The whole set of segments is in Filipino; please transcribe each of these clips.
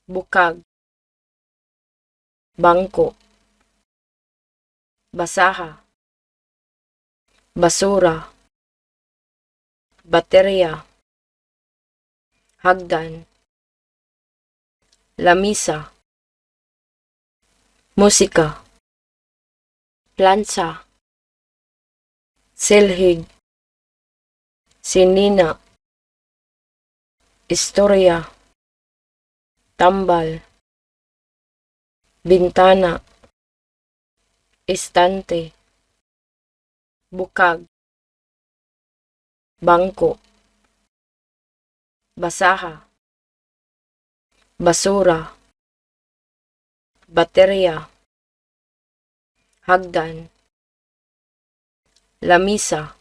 bukag, bangko, basaha, basura, baterya, hagdan, lamisa, musika, plansa, silhig, sinina, istorya, tambal, bintana, istante, bukag, bangko, basaha, basura, baterya, hagdan, lamisa,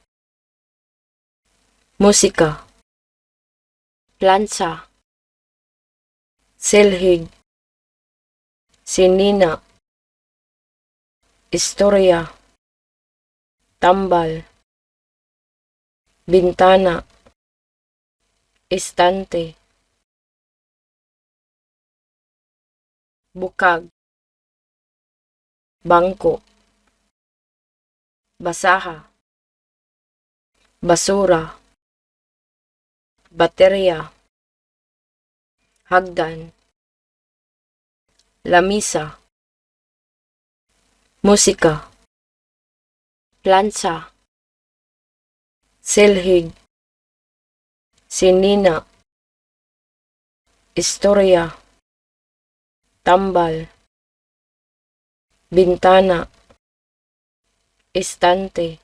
musika, plansa, silhig, sinina, istorya, tambal, bintana, istante, bukag, bangko, basaha, basura, baterya, hagdan, lamisa, musika, plansa, silhig, sinina, istorya, tambal, bintana, istante,